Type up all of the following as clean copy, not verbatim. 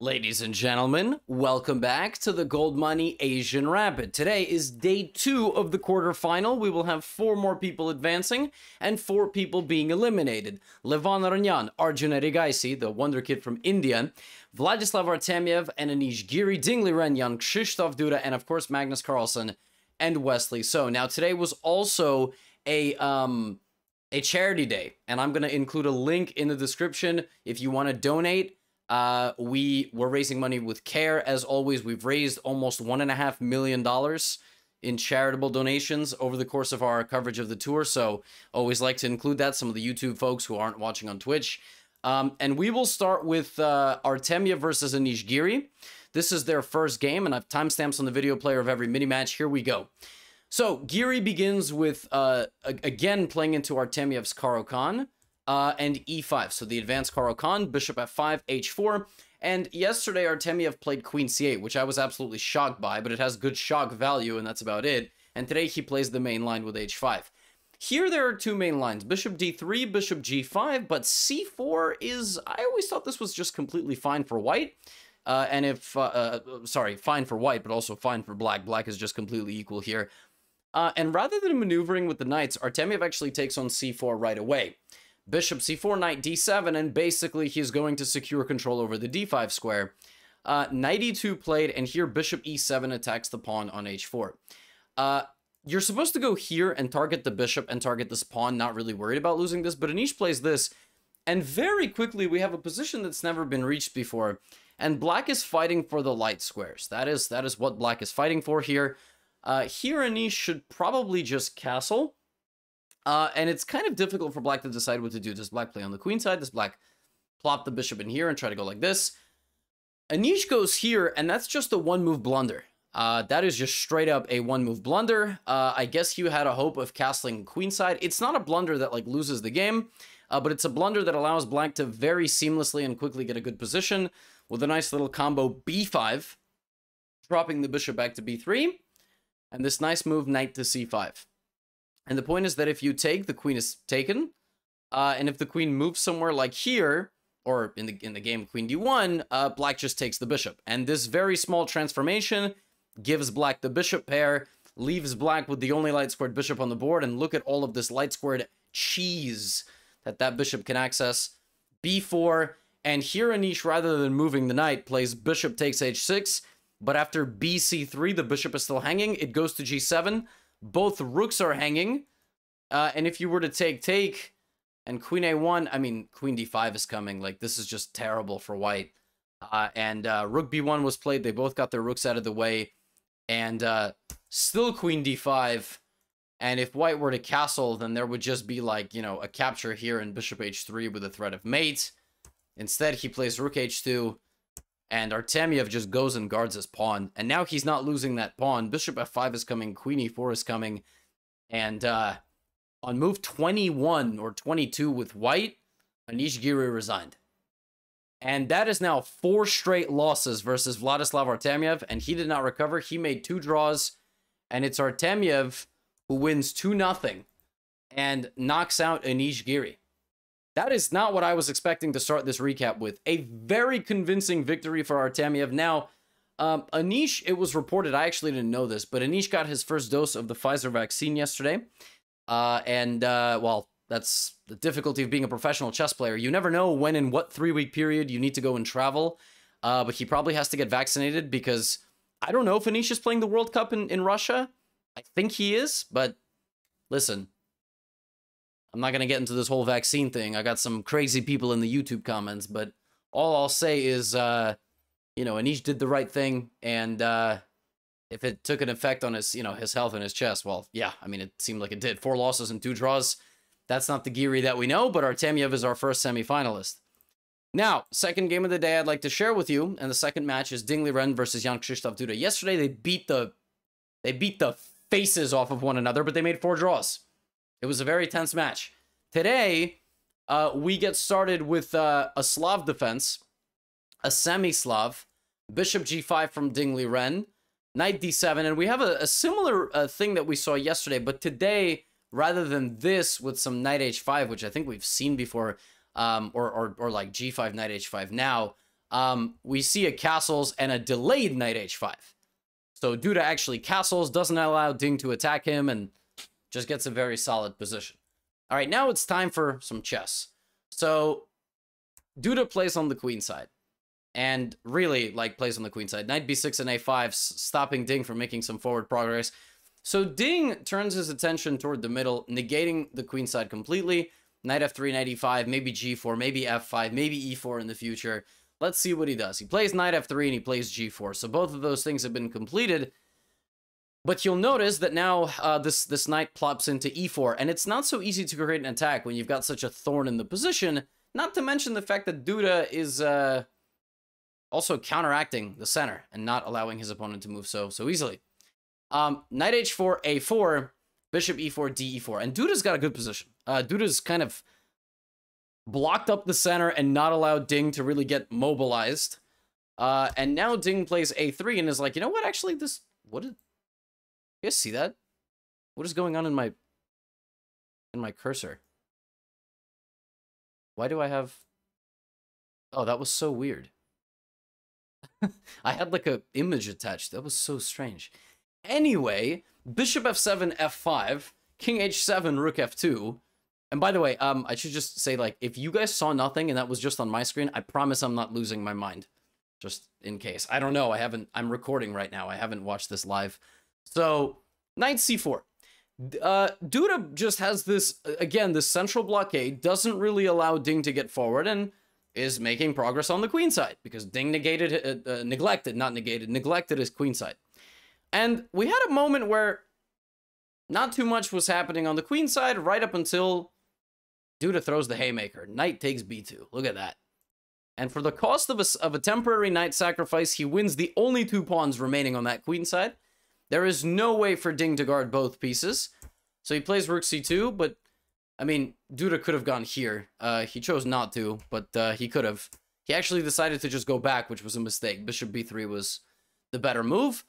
Ladies and gentlemen, welcome back to the Goldmoney Asian Rapid. Today is day 2 of the quarterfinal. We will have 4 more people advancing and 4 people being eliminated. Levan Aronian, Arjun Aronian, the wonder kid from India, Vladislav Artemiev, and Anish, Giri Ding, Krzysztof Duda, and of course Magnus, Carlsen, and Wesley. So now today was also a charity day, and I'm going to include a link in the description if you want to donate. We were raising money with care. As always, we've raised almost $1.5 million in charitable donations over the course of our coverage of the tour. So always like to include that. Some of the YouTube folks who aren't watching on Twitch. And we will start with Artemiev versus Anish Giri. This is their first game, and I've timestamps on the video player of every mini match. Here we go. So Giri begins with, again, playing into Artemiev's Caro-Kann. And e5, so the advanced Caro-Kann, bishop f5, h4, and yesterday Artemiev played queen c8, which I was absolutely shocked by, but it has good shock value, and that's about it, and today he plays the main line with h5. Here there are 2 main lines, bishop d3, bishop g5, but c4 is, I always thought this was just completely fine for white, and if, sorry, fine for white, but also fine for black. Black is just completely equal here. And rather than maneuvering with the knights, Artemiev actually takes on c4 right away. Bishop c4, knight d7, and basically he's going to secure control over the d5 square. Knight e2 played, and here bishop e7 attacks the pawn on h4. You're supposed to go here and target the bishop and target this pawn, not really worried about losing this, but Anish plays this, and very quickly we have a position that's never been reached before, and black is fighting for the light squares. That is what black is fighting for here. Here Anish should probably just castle. And it's kind of difficult for black to decide what to do. Does black play on the queen side? Does black plop the bishop in here and try to go like this? Anish goes here, and that's just a one-move blunder. That is just straight up a one-move blunder. I guess you had a hope of castling queen side. It's not a blunder that, like, loses the game, but it's a blunder that allows black to very seamlessly and quickly get a good position with a nice little combo b5, dropping the bishop back to b3, and this nice move, knight to c5. And the point is that if you take, the queen is taken, and if the queen moves somewhere like here, or in the game queen d1, black just takes the bishop. And this very small transformation gives black the bishop pair, leaves black with the only light squared bishop on the board, and look at all of this light squared cheese that bishop can access. b4, and here Anish, rather than moving the knight, plays bishop takes h6, but after bc3, the bishop is still hanging, it goes to g7, both rooks are hanging, and if you were to take, and queen a1, I mean, queen d5 is coming. Like, this is just terrible for white. And rook b1 was played. They both got their rooks out of the way, and still queen d5. And if white were to castle, then there would just be, like, you know, a capture here in bishop h3 with a threat of mate. Instead, he plays rook h2, and Artemiev just goes and guards his pawn. And now he's not losing that pawn. Bishop f5 is coming. Queen e4 is coming. And on move 21 or 22 with white, Anish Giri resigned. And that is now 4 straight losses versus Vladislav Artemiev. And he did not recover. He made 2 draws. And it's Artemiev who wins 2-0 and knocks out Anish Giri. That is not what I was expecting to start this recap with. A very convincing victory for Artemiev. Now, Anish, it was reported, I actually didn't know this, but Anish got his first dose of the Pfizer vaccine yesterday. Well, that's the difficulty of being a professional chess player. You never know when in what 3-week period you need to go and travel. But he probably has to get vaccinated because I don't know if Anish is playing the World Cup in Russia. I think he is, but listen. I'm not going to get into this whole vaccine thing. I got some crazy people in the YouTube comments, but all I'll say is, you know, Anish did the right thing, and if it took an effect on his, you know, his health and his chess, well, yeah, I mean, it seemed like it did. 4 losses and 2 draws. That's not the Giri that we know, but Artemiev is our first semifinalist. Now, second game of the day I'd like to share with you, and the second match is Ding versus Krzysztof Duda. Yesterday, they beat the faces off of one another, but they made 4 draws. It was a very tense match. Today, we get started with a Slav defense, a semi-Slav, bishop g5 from Ding Liren, knight d7, and we have a similar thing that we saw yesterday, but today, rather than this with some knight h5, which I think we've seen before, or like g5, knight h5 now, we see a castles and a delayed knight h5. So Duda actually castles, doesn't allow Ding to attack him, and just gets a very solid position. All right, now it's time for some chess. So Duda plays on the queen side, and really, like, plays on the queen side. Knight b6 and a5, stopping Ding from making some forward progress. So Ding turns his attention toward the middle, negating the queen side completely. Knight f3, knight e5, maybe g4, maybe f5, maybe e4 in the future. Let's see what he does. He plays knight f3 and he plays g4. So both of those things have been completed. But you'll notice that now this knight plops into e4. And it's not so easy to create an attack when you've got such a thorn in the position. Not to mention the fact that Duda is also counteracting the center and not allowing his opponent to move so easily. Knight h4, a4, bishop e4, d e4. And Duda's got a good position. Duda's kind of blocked up the center and not allowed Ding to really get mobilized. And now Ding plays a3 and is like, you know what, actually, what did... You guys see that? What is going on in my cursor? Why do I have... Oh, that was so weird. I had like a image attached. That was so strange. Anyway, bishop f7, f5, king h7, rook f2. And by the way, I should just say, like, if you guys saw nothing and that was just on my screen, I promise I'm not losing my mind. Just in case. I don't know. I'm recording right now. I haven't watched this live. So, knight c4. Duda just has this, again, this central blockade, doesn't really allow Ding to get forward, and is making progress on the queen side, because Ding neglected his queen side. And we had a moment where not too much was happening on the queen side, right up until Duda throws the haymaker. Knight takes b2. Look at that. And for the cost of a temporary knight sacrifice, he wins the only 2 pawns remaining on that queen side. There is no way for Ding to guard both pieces. So he plays rook c2, but, I mean, Duda could have gone here. He chose not to, but he could have. He actually decided to just go back, which was a mistake. Bishop b3 was the better move.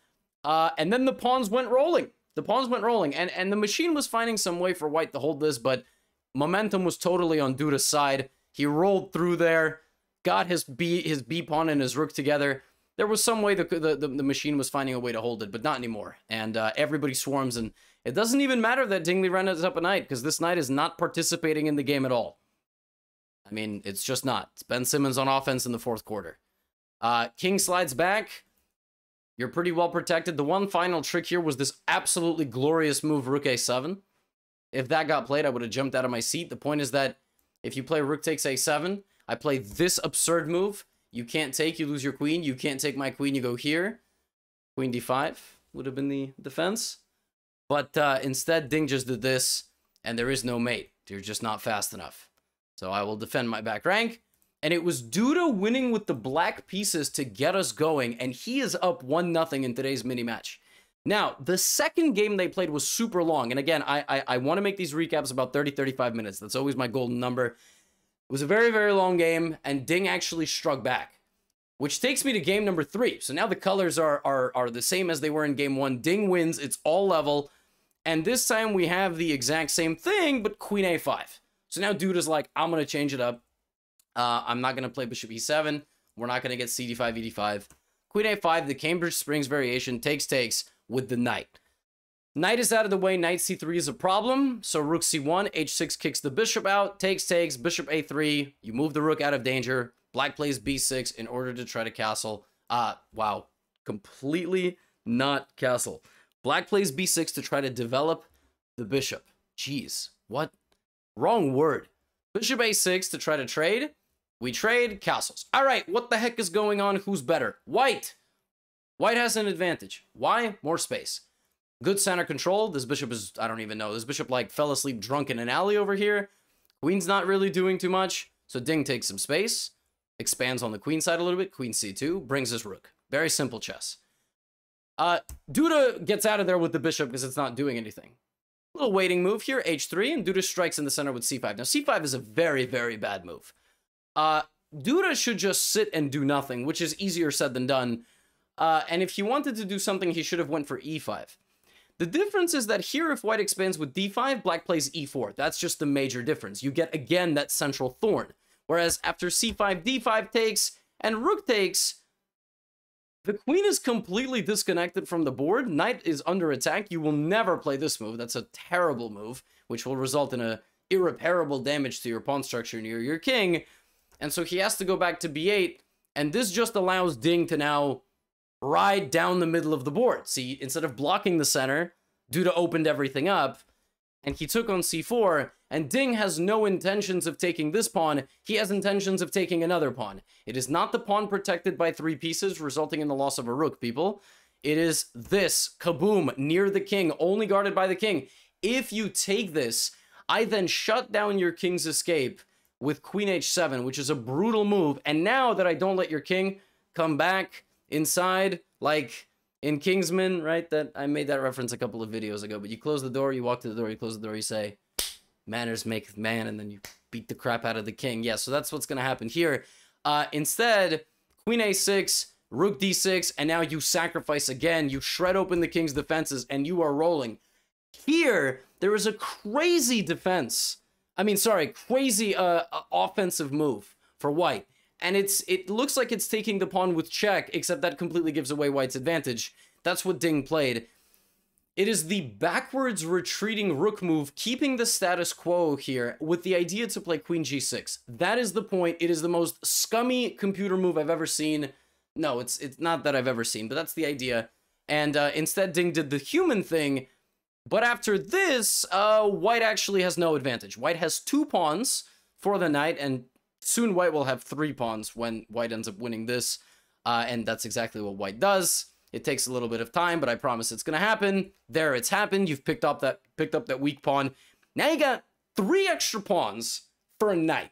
And then the pawns went rolling. The pawns went rolling, and the machine was finding some way for white to hold this, but momentum was totally on Duda's side. He rolled through there, got his B pawn and his rook together. There was some way the machine was finding a way to hold it, but not anymore. And everybody swarms, and it doesn't even matter that Dingley ran up a knight, because this knight is not participating in the game at all. I mean, it's just not. It's Ben Simmons on offense in the 4th quarter. King slides back. You're pretty well protected. The one final trick here was this absolutely glorious move, rook a7. If that got played, I would have jumped out of my seat. The point is that if you play rook takes a7, I play this absurd move. You can't take, you lose your queen. You can't take my queen, you go here. Queen d5 would have been the defense. But instead, Ding just did this, and there is no mate. You're just not fast enough. So I will defend my back rank. And it was Duda winning with the black pieces to get us going, and he is up 1-0 in today's mini-match. Now, the second game they played was super long, and again, I want to make these recaps about 30-35 minutes. That's always my golden number. It was a very, very long game, and Ding actually struck back, which takes me to game number 3. So now the colors are the same as they were in game 1. Ding wins, it's all level, and this time we have the exact same thing, but queen a5. So now Duda's like, I'm going to change it up. I'm not going to play bishop e7. We're not going to get cd5, ed5. Queen a5, the Cambridge Springs variation, takes with the knight. Knight is out of the way. Knight c3 is a problem. So rook c1, h6 kicks the bishop out. Takes, bishop a3. You move the rook out of danger. Black plays b6 in order to try to castle. Wow. Completely not castle. Black plays b6 to try to develop the bishop. Jeez. What? Wrong word. Bishop a6 to try to trade. We trade, castles. All right, what the heck is going on? Who's better? White. White has an advantage. Why? More space. Good center control. This bishop is, I don't even know. This bishop, like, fell asleep drunk in an alley over here. Queen's not really doing too much. So Ding takes some space. Expands on the queen side a little bit. Queen c2. Brings his rook. Very simple chess. Duda gets out of there with the bishop because it's not doing anything. Little waiting move here. h3. And Duda strikes in the center with c5. Now, c5 is a very, very bad move. Duda should just sit and do nothing, which is easier said than done. And if he wanted to do something, he should have went for e5. The difference is that here, if white expands with d5, black plays e4. That's just the major difference. You get, again, that central thorn. Whereas after c5, d5 takes, And rook takes. The queen is completely disconnected from the board. Knight is under attack. You will never play this move. That's a terrible move, which will result in a irreparable damage to your pawn structure near your king. And so he has to go back to b8. And this just allows Ding to now ride down the middle of the board. See, instead of blocking the center, Duda opened everything up. And he took on c4, and Ding has no intentions of taking this pawn. He has intentions of taking another pawn. It is not the pawn protected by 3 pieces, resulting in the loss of a rook, people. It is this, kaboom, near the king, only guarded by the king. If you take this, I then shut down your king's escape with queen h7, which is a brutal move. And now that I don't let your king come back inside, like in Kingsman, right? That I made that reference a couple of videos ago, but you close the door, you walk to the door, you close the door, you say, manners maketh man, and then you beat the crap out of the king. Yeah, so that's what's going to happen here. Instead, queen a6, rook d6, and now you sacrifice again. You shred open the king's defenses, and you are rolling. Here, there is a crazy defense. I mean, sorry, crazy offensive move for white. And it looks like it's taking the pawn with check, except that completely gives away white's advantage. That's what Ding played. It is the backwards retreating rook move, keeping the status quo here, with the idea to play queen g6. That is the point. It is the most scummy computer move I've ever seen. No, it's not that I've ever seen, but that's the idea. And instead, Ding did the human thing. But after this, white actually has no advantage. White has 2 pawns for the knight, and soon white will have 3 pawns when white ends up winning this, and that's exactly what white does. It takes a little bit of time, but I promise it's going to happen. There, it's happened. You've picked up that weak pawn. Now you got 3 extra pawns for a knight.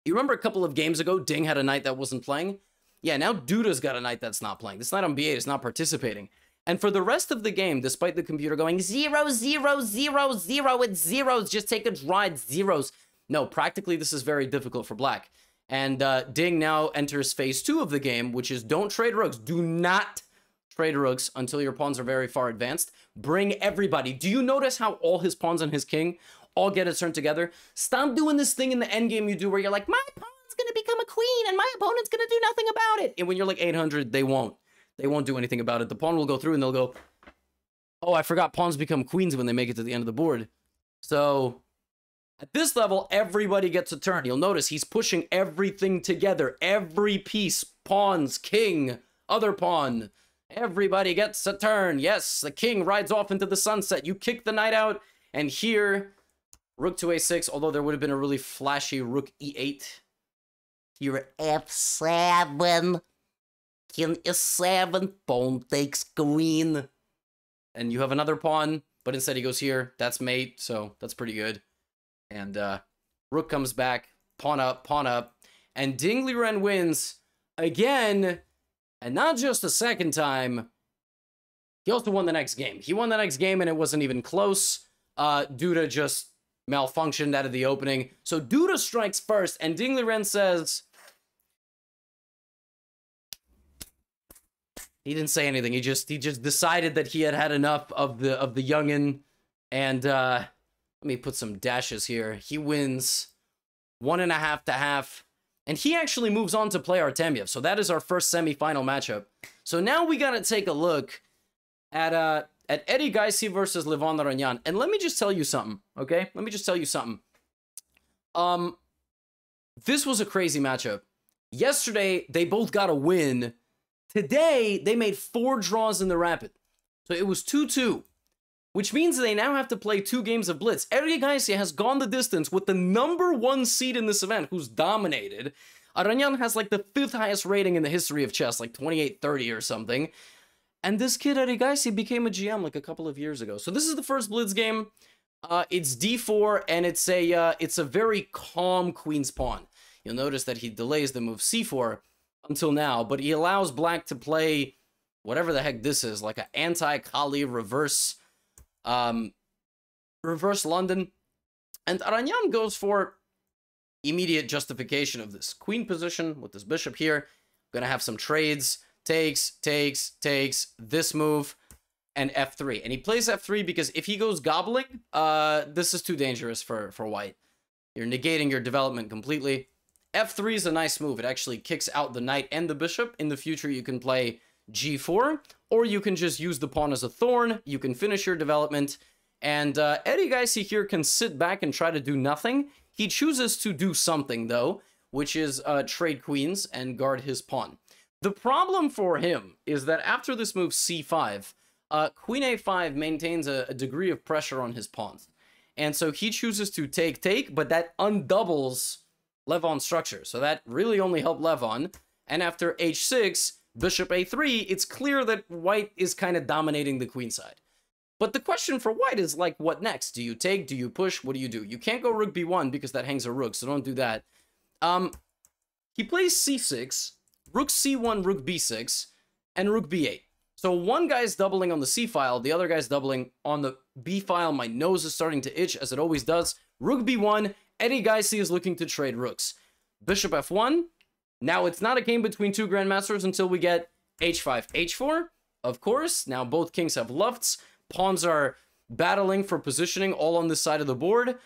You remember a couple of games ago, Ding had a knight that wasn't playing? Yeah, now Duda's got a knight that's not playing. This knight on b8 is not participating. And for the rest of the game, despite the computer going 0, 0, 0, 0, it's zeros, just take a draw, it's zeros. No, practically this is very difficult for black. And Ding now enters phase 2 of the game, which is don't trade rooks. Do not trade rooks until your pawns are very far advanced. Bring everybody. Do you notice how all his pawns and his king all get a turn together? Stop doing this thing in the endgame you do where you're like, my pawn's going to become a queen and my opponent's going to do nothing about it. And when you're like 800, they won't. They won't do anything about it. The pawn will go through and they'll go, oh, I forgot pawns become queens when they make it to the end of the board. So at this level, everybody gets a turn. You'll notice he's pushing everything together. Every piece, pawns, king, other pawn. Everybody gets a turn. Yes, the king rides off into the sunset. You kick the knight out. And here, rook to a6, although there would have been a really flashy rook e8. Here, f7. King e7, pawn takes queen. And you have another pawn, but instead he goes here. That's mate, so that's pretty good. And rook comes back, pawn up, and Ding Liren wins again, and not just a second time. He also won the next game. He won the next game, and it wasn't even close. Duda just malfunctioned out of the opening. So Duda strikes first, and Ding Liren says he didn't say anything. He just decided that he had had enough of the youngin, and let me put some dashes here. He wins 1.5 to half, and he actually moves on to play Artemiev. So that is our first semifinal matchup. So now we gotta take a look at Eddie Gaisi versus Levon Aronian. And let me just tell you something, okay? Let me just tell you something. This was a crazy matchup. Yesterday, they both got a win. Today, they made 4 draws in the rapid. So it was 2-2, which means they now have to play 2 games of blitz. Eddie Gaisi has gone the distance with the #1 seed in this event, who's dominated. Aronian has like the 5th highest rating in the history of chess, like 2830 or something. And this kid, Eddie Gaisi, became a GM like a couple of years ago. So this is the first blitz game. It's d4, and it's a very calm queen's pawn. You'll notice that he delays the move c4 until now, but he allows black to play whatever the heck this is, like an anti-Kali reverse London. And Aronian goes for immediate justification of this queen position with this bishop here. Gonna have some trades. Takes, this move, and f3. And he plays f3 because if he goes gobbling, this is too dangerous for white. You're negating your development completely. f3 is a nice move. It actually kicks out the knight and the bishop. In the future, you can play g4, or you can just use the pawn as a thorn. You can finish your development. And Eddie Geisy here can sit back and try to do nothing. He chooses to do something, though, which is trade queens and guard his pawn. The problem for him is that after this move c5, queen a5 maintains a degree of pressure on his pawns. And so he chooses to take, but that undoubles Levon's structure. So that really only helped Levon. And after h6, bishop a3, it's clear that white is kind of dominating the queen side. But the question for white is, like, what next? Do you take? Do you push? What do? You can't go rook b1 because that hangs a rook, so don't do that. He plays c6, rook c1, rook b6, and rook b8. So one guy's doubling on the c file, the other guy's doubling on the b file. My nose is starting to itch, as it always does. Rook b1, Eddie Geisy is looking to trade rooks. Bishop f1. Now, it's not a game between two grandmasters until we get h5, h4. Of course, now both kings have lufts. Pawns are battling for positioning all on this side of the board.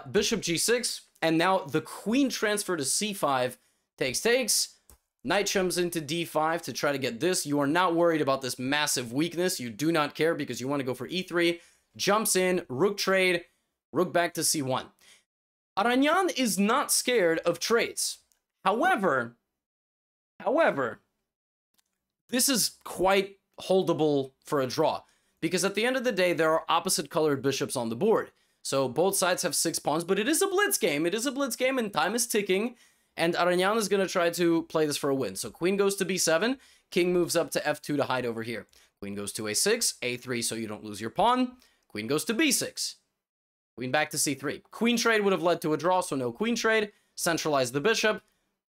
Bishop g6, and now the queen transfer to c5 takes. Knight jumps into d5 to try to get this. You are not worried about this massive weakness. You do not care because you want to go for e3. Jumps in, rook trade, rook back to c1. Aronian is not scared of trades. However, this is quite holdable for a draw. Because at the end of the day, there are opposite colored bishops on the board. So both sides have 6 pawns, but it is a blitz game. It is a blitz game and time is ticking. And Aronian is going to try to play this for a win. So queen goes to b7. King moves up to f2 to hide over here. Queen goes to a6, a3 so you don't lose your pawn. Queen goes to b6. Queen back to c3. Queen trade would have led to a draw, so no queen trade. Centralize the bishop.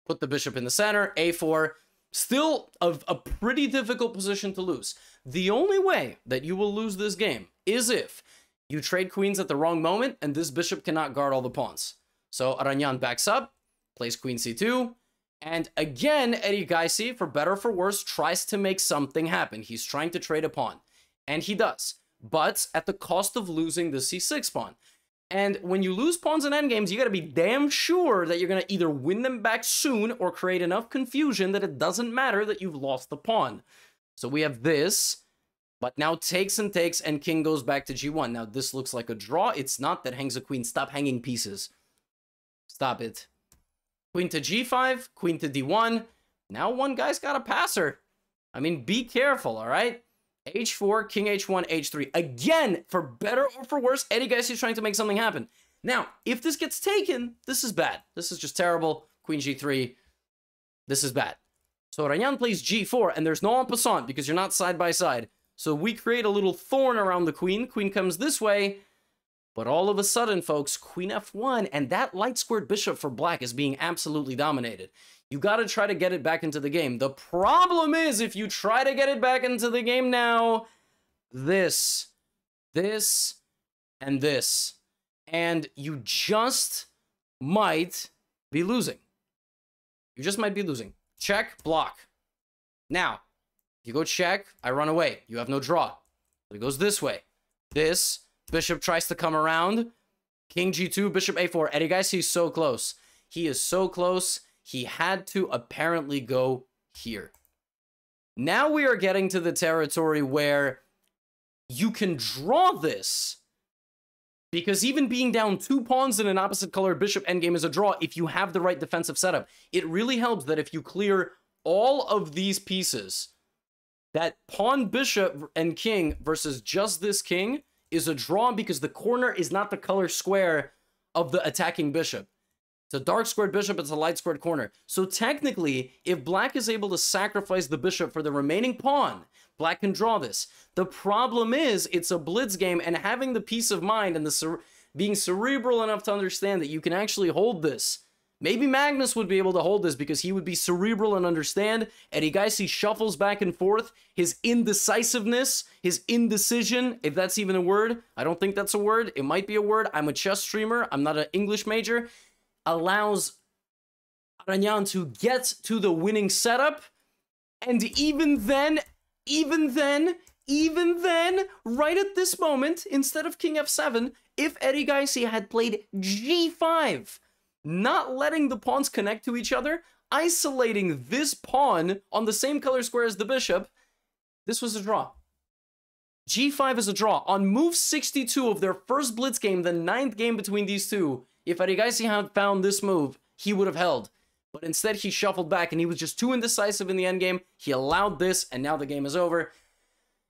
Put the bishop in the center. a4. Still a pretty difficult position to lose. The only way that you will lose this game is if you trade queens at the wrong moment and this bishop cannot guard all the pawns. So Aronian backs up, plays queen c2, and again, Eddie Geisy, for better or for worse, tries to make something happen. He's trying to trade a pawn, and he does, but at the cost of losing the c6 pawn. And when you lose pawns in endgames, you gotta be damn sure that you're gonna either win them back soon or create enough confusion that it doesn't matter that you've lost the pawn. So we have this, but now takes, and king goes back to g1. Now this looks like a draw. It's not. That hangs a queen. Stop hanging pieces. Stop it. Queen to g5, queen to d1. Now one guy's got a passer. I mean, be careful, all right? h4, king h1, h3. Again, for better or for worse, Eddie Geisy is trying to make something happen. Now, if this gets taken, this is bad. This is just terrible. Queen g3. This is bad. So Aronian plays g4, and there's no en passant because you're not side by side. So we create a little thorn around the queen. Queen comes this way. But all of a sudden, folks, queen f1, and that light squared bishop for black is being absolutely dominated. You got to try to get it back into the game. The problem is, if you try to get it back into the game now, this, and this. And you just might be losing. You just might be losing. Check, block. Now, if you go check, I run away. You have no draw. So it goes this way. This, bishop tries to come around. King g2, bishop a4. Eddie Geisy, he's so close. He is so close. He had to apparently go here. Now we are getting to the territory where you can draw this. Because even being down 2 pawns in an opposite colored bishop endgame is a draw if you have the right defensive setup. It really helps that if you clear all of these pieces, that pawn, bishop, and king versus just this king is a draw because the corner is not the color square of the attacking bishop. It's a dark squared bishop, it's a light squared corner. So technically, if black is able to sacrifice the bishop for the remaining pawn, black can draw this. The problem is, it's a blitz game, and having the peace of mind and being cerebral enough to understand that you can actually hold this. Maybe Magnus would be able to hold this because he would be cerebral and understand. Eddie Geisy shuffles back and forth. His indecisiveness, his indecision, if that's even a word. I don't think that's a word. It might be a word. I'm a chess streamer. I'm not an English major. Allows Aronian to get to the winning setup. And even then, right at this moment, instead of king f7, if Eddie Geisy had played g5, not letting the pawns connect to each other, isolating this pawn on the same color square as the bishop. This was a draw. G5 is a draw. On move 62 of their first blitz game, the 9th game between these two, if Erigaisi had found this move, he would have held. But instead, he shuffled back, and he was just too indecisive in the endgame. He allowed this, and now the game is over.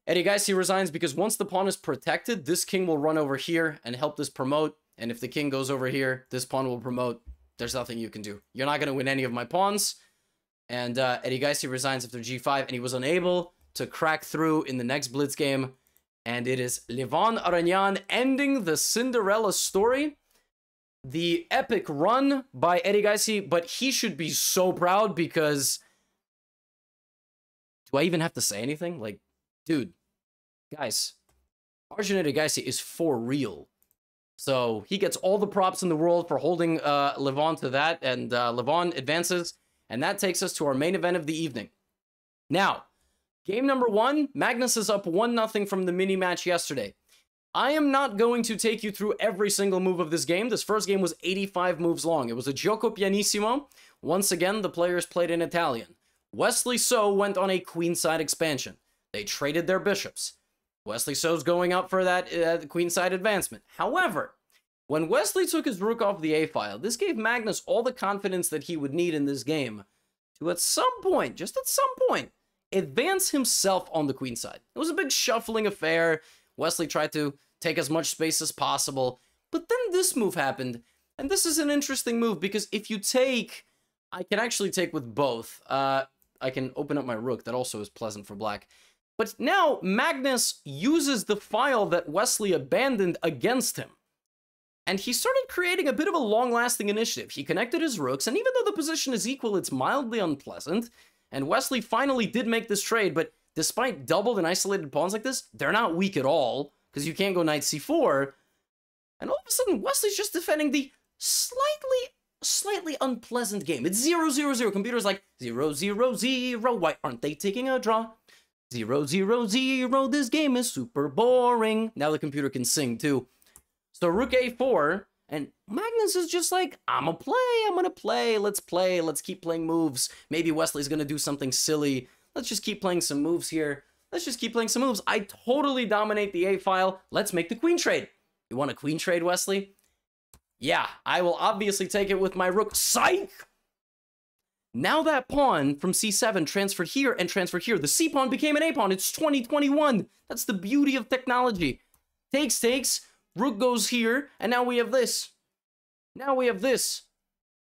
Erigaisi resigns because once the pawn is protected, this king will run over here and help this promote. And if the king goes over here, this pawn will promote. There's nothing you can do. You're not going to win any of my pawns. And Erigaisi resigns after G5, and he was unable to crack through in the next blitz game. And it is Arjun Aronian ending the Cinderella story. The epic run by Erigaisi, but he should be so proud because... Do I even have to say anything? Like, dude, guys, Arjun Erigaisi is for real. So he gets all the props in the world for holding Levon to that, and Levon advances, and that takes us to our main event of the evening. Now, game number 1, Magnus is up 1-0 from the mini-match yesterday. I am not going to take you through every single move of this game. This first game was 85 moves long. It was a gioco pianissimo. Once again, the players played in Italian. Wesley So went on a queenside expansion. They traded their bishops. Wesley So's going up for that queenside advancement. However, when Wesley took his rook off the a-file, this gave Magnus all the confidence that he would need in this game to at some point, just at some point, advance himself on the queenside. It was a big shuffling affair. Wesley tried to take as much space as possible, but then this move happened, and this is an interesting move because if you take, I can actually take with both. I can open up my rook. That also is pleasant for black. But now Magnus uses the file that Wesley abandoned against him. And he started creating a bit of a long-lasting initiative. He connected his rooks, and even though the position is equal, it's mildly unpleasant. And Wesley finally did make this trade, but despite doubled and isolated pawns like this, they're not weak at all, because you can't go knight c4. And all of a sudden, Wesley's just defending the slightly unpleasant game. It's 0-0-0. Computer's like, 0-0-0. Why aren't they taking a draw? 0-0-0. This game is super boring. Now the computer can sing, too. So rook a4, and Magnus is just like, I'm gonna play, let's keep playing moves. Maybe Wesley's gonna do something silly. Let's just keep playing some moves here. I totally dominate the a-file. Let's make the queen trade. You want a queen trade, Wesley? Yeah, I will obviously take it with my rook. Psych! Now that pawn from c7 transferred here and transferred here. The c pawn became an a pawn. It's 2021. That's the beauty of technology. Takes. Rook goes here, and now we have this.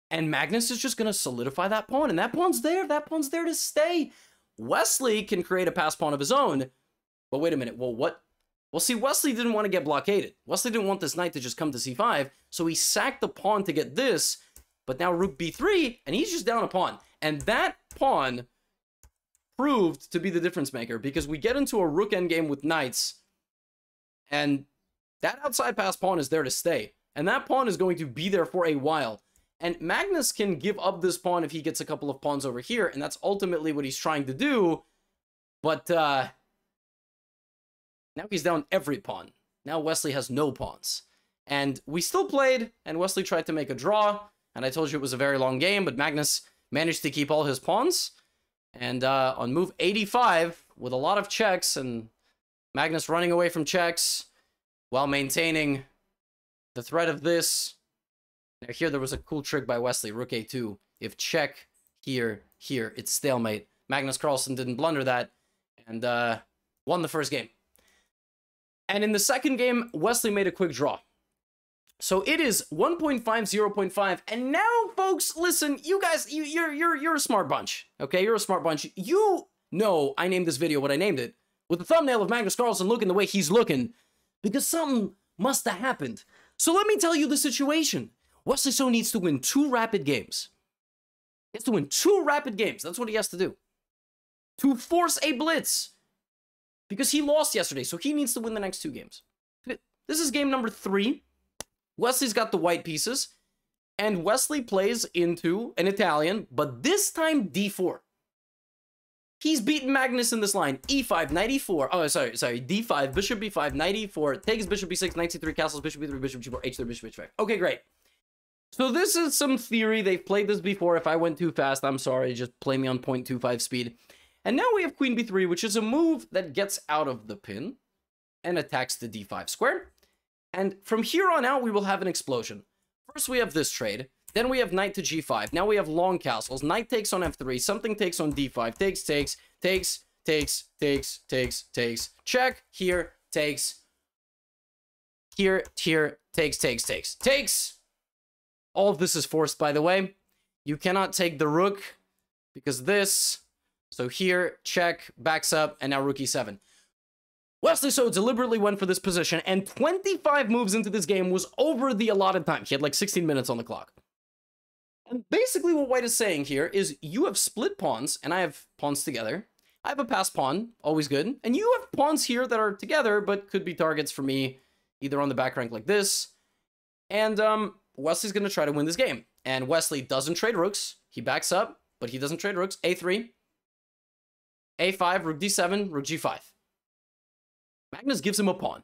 And Magnus is just going to solidify that pawn, and that pawn's there. That pawn's there to stay. Wesley can create a pass pawn of his own. But wait a minute. Well, what? Well, see, Wesley didn't want to get blockaded. Wesley didn't want this knight to just come to c5, so he sacked the pawn to get this. But now rook b3, and he's just down a pawn. And that pawn proved to be the difference maker, because we get into a rook endgame with knights, and that outside pass pawn is there to stay. And that pawn is going to be there for a while. And Magnus can give up this pawn if he gets a couple of pawns over here, and that's ultimately what he's trying to do. But now he's down every pawn. Now Wesley has no pawns. And we still played, and Wesley tried to make a draw. And I told you it was a very long game, but Magnus managed to keep all his pawns. And on move 85, with a lot of checks, and Magnus running away from checks, while maintaining the threat of this. Now here there was a cool trick by Wesley, rook a2. If check, here, it's stalemate. Magnus Carlsen didn't blunder that, and won the first game. And in the second game, Wesley made a quick draw. So it is 1.5, 0.5, and now, folks, listen, you guys, you're a smart bunch, okay? You're a smart bunch. You know I named this video what I named it, with the thumbnail of Magnus Carlsen looking the way he's looking, because something must have happened. So let me tell you the situation. Wesley So needs to win 2 rapid games. He has to win 2 rapid games. That's what he has to do. To force a blitz. Because he lost yesterday, so he needs to win the next 2 games. This is game number 3. Wesley's got the white pieces. And Wesley plays into an Italian, but this time d4. He's beaten Magnus in this line. e5, knight e4. Oh, sorry. d5, bishop b5, knight e4. Takes bishop b6, knight c3, castles, bishop b3, bishop g4, h3, bishop h5. Okay, great. So this is some theory. They've played this before. If I went too fast, I'm sorry. Just play me on 0.25 speed. And now we have queen b3, which is a move that gets out of the pin and attacks the d5 square. And from here on out, we will have an explosion. First, we have this trade. Then we have knight to g5. Now we have long castles. Knight takes on f3. Something takes on d5. Takes. Check. Here. Takes. Here. Takes. All of this is forced, by the way. You cannot take the rook because this. So here, check, backs up, and now rook e7. Wesley So deliberately went for this position, and 25 moves into this game was over the allotted time. He had like 16 minutes on the clock. And basically what White is saying here is you have split pawns, and I have pawns together. I have a passed pawn, always good. And you have pawns here that are together, but could be targets for me, either on the back rank like this. And Wesley's going to try to win this game. And Wesley doesn't trade rooks. He backs up, but he doesn't trade rooks. a3. a5, rook d7, rook g5. Magnus gives him a pawn.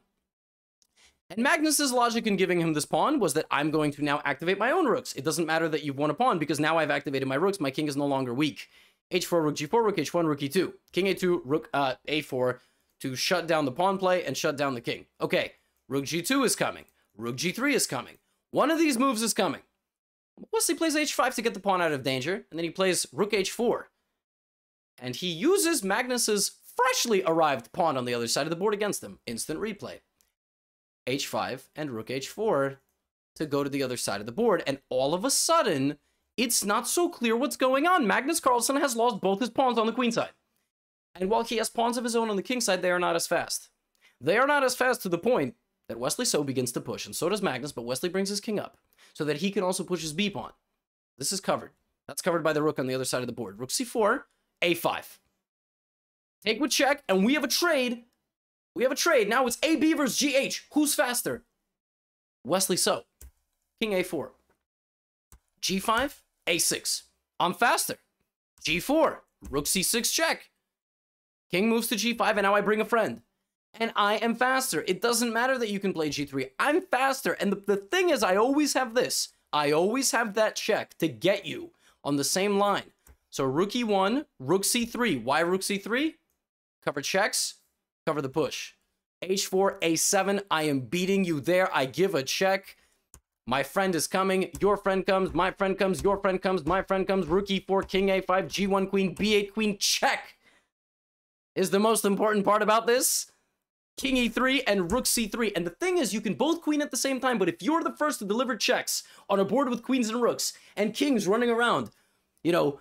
And Magnus's logic in giving him this pawn was that I'm going to now activate my own rooks. It doesn't matter that you've won a pawn because now I've activated my rooks. My king is no longer weak. h4, rook g4, rook h1, rook e2. King a2, rook a4 to shut down the pawn play and shut down the king. Okay, rook g2 is coming. Rook g3 is coming. One of these moves is coming. Wesley plays h5 to get the pawn out of danger, and then he plays rook h4. And he uses Magnus's freshly arrived pawn on the other side of the board against him. Instant replay. h5 and rook h4 to go to the other side of the board. And all of a sudden, it's not so clear what's going on. Magnus Carlsen has lost both his pawns on the queen side. And while he has pawns of his own on the king side, they are not as fast. They are not as fast to the point that Wesley So begins to push. And so does Magnus, but Wesley brings his king up so that he can also push his b pawn. This is covered. That's covered by the rook on the other side of the board. Rook c4, a5. Take with check, and we have a trade. We have a trade. Now it's AB versus GH. Who's faster? Wesley So. King a4. G5, a6. I'm faster. G4. Rook c6 check. King moves to g5, and now I bring a friend. And I am faster. It doesn't matter that you can play g3. I'm faster. And the thing is, I always have this. I always have that check to get you on the same line. So rook e1, rook c3. Why rook c3? Cover checks, cover the push. h4, a7. I am beating you there. I give a check. My friend is coming. Your friend comes. My friend comes. Your friend comes. My friend comes. Rook e4, king a5, g1 queen, b8 queen, check. Is the most important part about this. King e3 and rook c3. And the thing is, you can both queen at the same time, but if you're the first to deliver checks on a board with queens and rooks and kings running around, you know,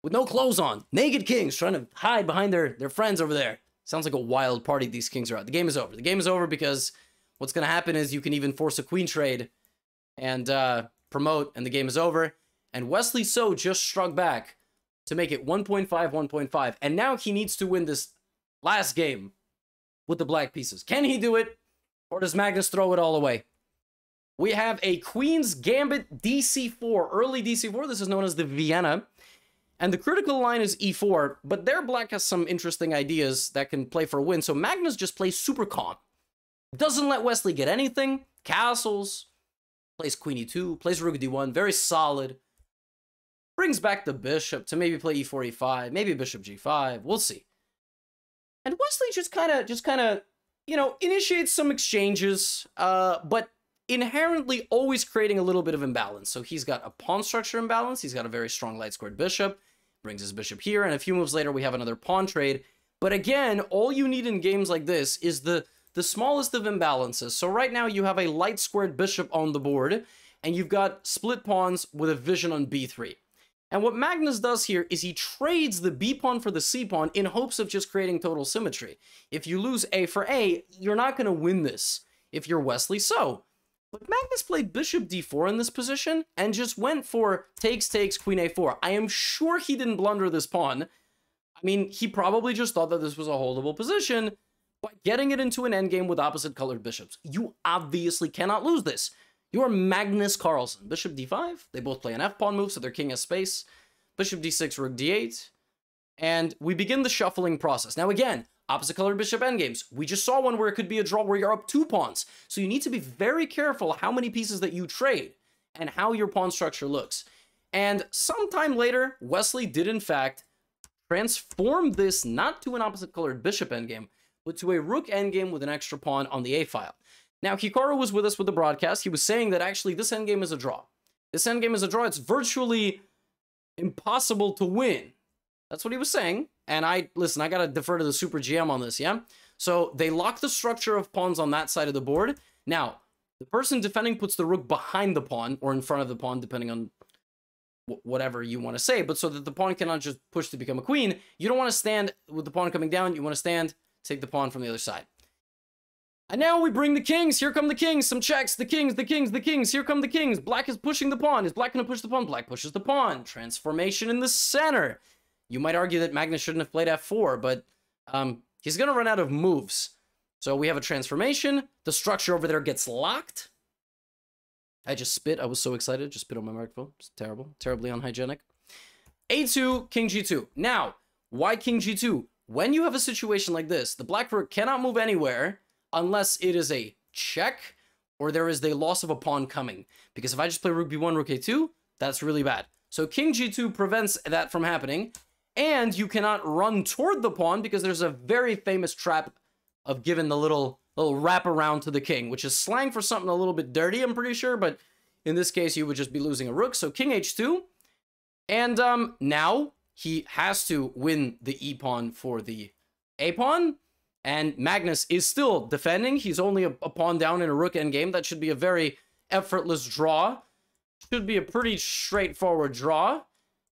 with no clothes on, naked kings trying to hide behind their friends over there. Sounds like a wild party these kings are at. The game is over. The game is over because what's going to happen is you can even force a queen trade and promote, and the game is over. And Wesley So just struck back to make it 1.5, 1.5. And now he needs to win this last game with the black pieces. Can he do it? Or does Magnus throw it all away? We have a Queen's Gambit dc4, early dc4. This is known as the Vienna. And the critical line is e4, but there black has some interesting ideas that can play for a win. So Magnus just plays super calm. Doesn't let Wesley get anything. Castles. Plays queen e2. Plays rook d1. Very solid. Brings back the bishop to maybe play e4, e5. Maybe bishop g5. We'll see. And Wesley just kind of, you know, initiates some exchanges, but inherently always creating a little bit of imbalance. So he's got a pawn structure imbalance. He's got a very strong light squared bishop. Brings his bishop here, and a few moves later we have another pawn trade. But again, all you need in games like this is the smallest of imbalances. So right now you have a light squared bishop on the board, and you've got split pawns with a vision on b3. And what Magnus does here is he trades the b pawn for the c pawn in hopes of just creating total symmetry. If you lose a for a, you're not going to win this if you're Wesley So. But Magnus played bishop d4 in this position and just went for takes, queen a4. I am sure he didn't blunder this pawn. I mean, he probably just thought that this was a holdable position by getting it into an endgame with opposite colored bishops. You obviously cannot lose this. You are Magnus Carlsen. Bishop d5. They both play an f-pawn move, so their king has space. Bishop d6, rook d8. And we begin the shuffling process. Now again, opposite colored bishop endgames. We just saw one where it could be a draw where you're up 2 pawns. So you need to be very careful how many pieces that you trade. and how your pawn structure looks. And sometime later, Wesley did in fact transform this not to an opposite colored bishop endgame, but to a rook endgame with an extra pawn on the A file. Now, Hikaru was with us with the broadcast. He was saying that actually this endgame is a draw. This endgame is a draw. It's virtually impossible to win. That's what he was saying. And listen, I gotta defer to the Super GM on this, yeah? So they lock the structure of pawns on that side of the board. Now, the person defending puts the rook behind the pawn or in front of the pawn, depending on whatever you want to say, but so that the pawn cannot just push to become a queen. You don't want to stand with the pawn coming down. You want to stand, take the pawn from the other side. And now we bring the kings. Here come the kings. Some checks. The kings, the kings, the kings. Here come the kings. Black is pushing the pawn. Is black going to push the pawn? Black pushes the pawn. Transformation in the center. You might argue that Magnus shouldn't have played f4, but he's going to run out of moves. So we have a transformation. The structure over there gets locked. I just spit. I was so excited. Just spit on my microphone. It's terrible. Terribly unhygienic. A2, king g2. Now, why king g2? When you have a situation like this, the black rook cannot move anywhere unless it is a check or there is the loss of a pawn coming. Because if I just play rook b1, rook a2, that's really bad. So king g2 prevents that from happening. And you cannot run toward the pawn because there's a very famous trap of giving the little wrap around to the king, which is slang for something a little bit dirty, I'm pretty sure, but in this case, you would just be losing a rook. So king h2, and now he has to win the e-pawn for the a-pawn, and Magnus is still defending. He's only a pawn down in a rook endgame. That should be a very effortless draw. Should be a pretty straightforward draw,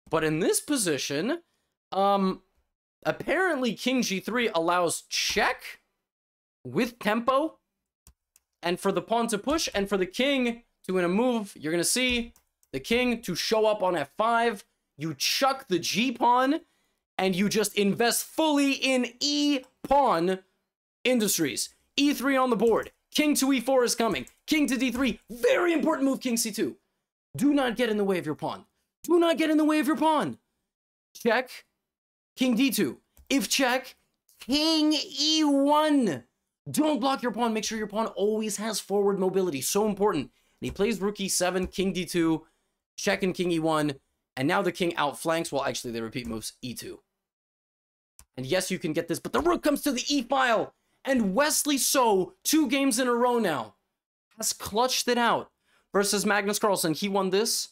but in this position, apparently king g3 allows check with tempo, and for the pawn to push, and for the king to win a move, you're going to see the king to show up on f5, you chuck the g-pawn, and you just invest fully in e-pawn industries. e3 on the board, king to e4 is coming, king to d3, very important move, king c2. Do not get in the way of your pawn. Do not get in the way of your pawn. Check, king d2. If check, king e1. Don't block your pawn. Make sure your pawn always has forward mobility. So important. And he plays rook e7, king d2, check and king e1, and now the king outflanks. Well, actually, they repeat moves e2. And yes, you can get this, but the rook comes to the e-file. And Wesley So, 2 games in a row now, has clutched it out versus Magnus Carlsen. He won this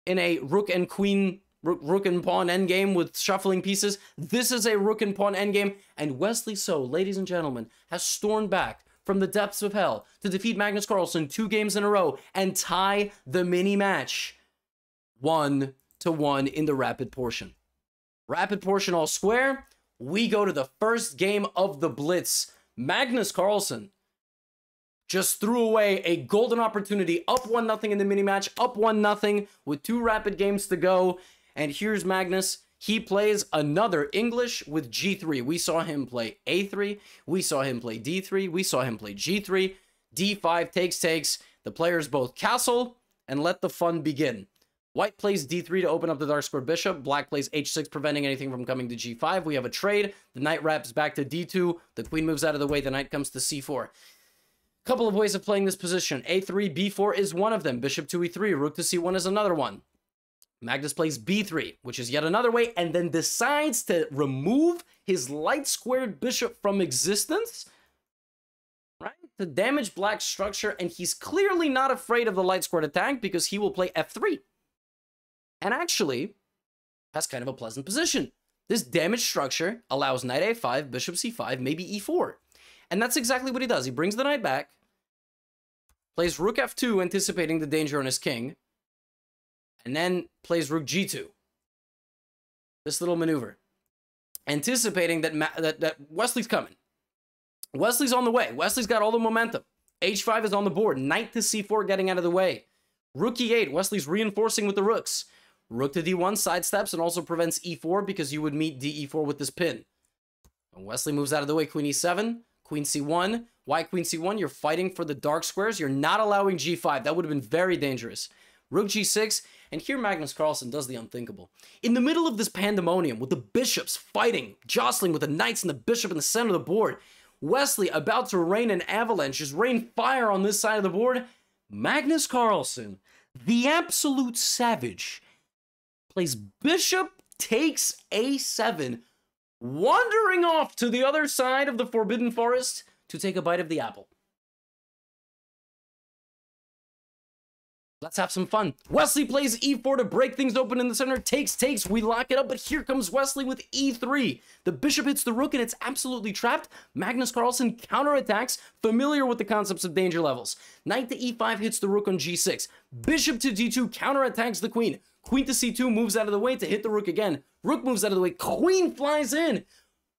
in a rook and queen, rook and pawn endgame with shuffling pieces. This is a rook and pawn endgame, and Wesley So, ladies and gentlemen, has stormed back from the depths of hell to defeat Magnus Carlsen 2 games in a row and tie the mini match 1-1 in the rapid portion. Rapid portion all square. We go to the first game of the Blitz. Magnus Carlsen just threw away a golden opportunity, up 1-0 in the mini match, up 1-0 with 2 rapid games to go. And here's Magnus. He plays another English with g3. We saw him play a3. We saw him play d3. We saw him play g3. d5 takes. The players both castle and let the fun begin. White plays d3 to open up the dark square bishop. Black plays h6, preventing anything from coming to g5. We have a trade. The knight wraps back to d2. The queen moves out of the way. The knight comes to c4. Couple of ways of playing this position. a3, b4 is one of them. Bishop to e3. Rook to c1 is another one. Magnus plays b3, which is yet another way, and then decides to remove his light-squared bishop from existence, right? To damage black's structure, and he's clearly not afraid of the light-squared attack because he will play f3. And actually, has kind of a pleasant position. This damaged structure allows knight a5, bishop c5, maybe e4. And that's exactly what he does. He brings the knight back, plays rook f2, anticipating the danger on his king, and then plays rook g2. This little maneuver. Anticipating that Wesley's coming. Wesley's on the way. Wesley's got all the momentum. h5 is on the board. Knight to c4 getting out of the way. Rook e8. Wesley's reinforcing with the rooks. Rook to d1 sidesteps and also prevents e4 because you would meet de4 with this pin. And Wesley moves out of the way. Queen e7. Queen c1. Why queen c1? You're fighting for the dark squares. You're not allowing g5. That would have been very dangerous. Rook g6, and here Magnus Carlsen does the unthinkable. In the middle of this pandemonium, with the bishops fighting, jostling with the knights and the bishop in the center of the board, Wesley about to rain an avalanche, just rain fire on this side of the board, Magnus Carlsen The absolute savage plays bishop takes a7, wandering off to the other side of the Forbidden Forest to take a bite of the apple. Let's have some fun. Wesley plays e4 to break things open in the center. Takes, we lock it up, but here comes Wesley with e3. The bishop hits the rook, and it's absolutely trapped. Magnus Carlsen counterattacks, familiar with the concepts of danger levels. Knight to e5 hits the rook on g6. Bishop to d2 counterattacks the queen. Queen to c2 moves out of the way to hit the rook again. Rook moves out of the way. Queen flies in.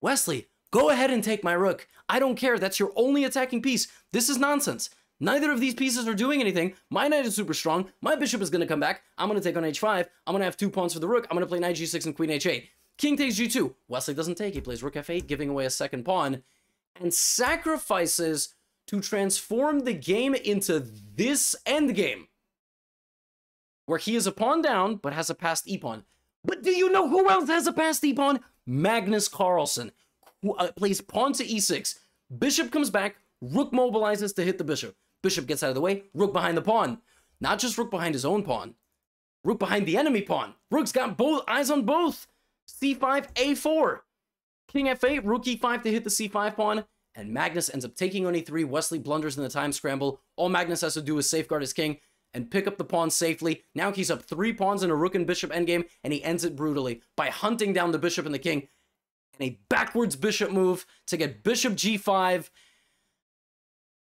Wesley, go ahead and take my rook. I don't care. That's your only attacking piece. This is nonsense. Neither of these pieces are doing anything. My knight is super strong. My bishop is going to come back. I'm going to take on h5. I'm going to have 2 pawns for the rook. I'm going to play knight g6 and queen h8. King takes g2. Wesley doesn't take. He plays rook f8, giving away a second pawn, and sacrifices to transform the game into this endgame, where he is a pawn down, but has a passed e-pawn. But do you know who else has a passed e-pawn? Magnus Carlsen, who plays pawn to e6. Bishop comes back. Rook mobilizes to hit the bishop. Bishop gets out of the way. Rook behind the pawn. Not just rook behind his own pawn. Rook behind the enemy pawn. Rook's got both eyes on both. c5, a4. King f8, rook e5 to hit the c5 pawn. And Magnus ends up taking on e3. Wesley blunders in the time scramble. All Magnus has to do is safeguard his king and pick up the pawn safely. Now he's up 3 pawns in a rook and bishop endgame, and he ends it brutally by hunting down the bishop and the king. And a backwards bishop move to get bishop g5.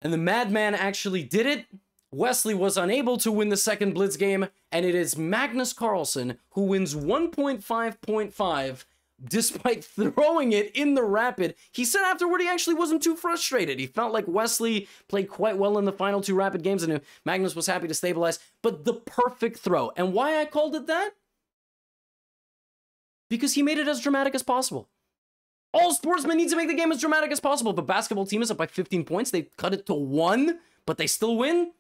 And the madman actually did it. Wesley was unable to win the second blitz game, and it is Magnus Carlsen who wins 1.5.5 despite throwing it in the rapid. He said afterward he actually wasn't too frustrated. He felt like Wesley played quite well in the final 2 rapid games, and Magnus was happy to stabilize. But the perfect throw. And why I called it that? Because he made it as dramatic as possible. All sportsmen need to make the game as dramatic as possible. The basketball team is up by 15 points. They cut it to 1, but they still win.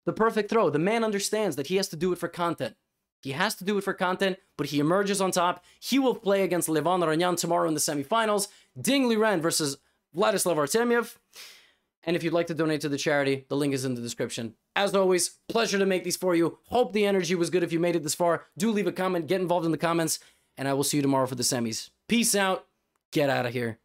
The perfect throw. The man understands that he has to do it for content. He has to do it for content, but he emerges on top. He will play against Arjun Aronian tomorrow in the semifinals. Ding Liren versus Vladislav Artemiev. And if you'd like to donate to the charity, the link is in the description. As always, pleasure to make these for you. Hope the energy was good if you made it this far. Do leave a comment, get involved in the comments, and I will see you tomorrow for the semis. Peace out. Get out of here.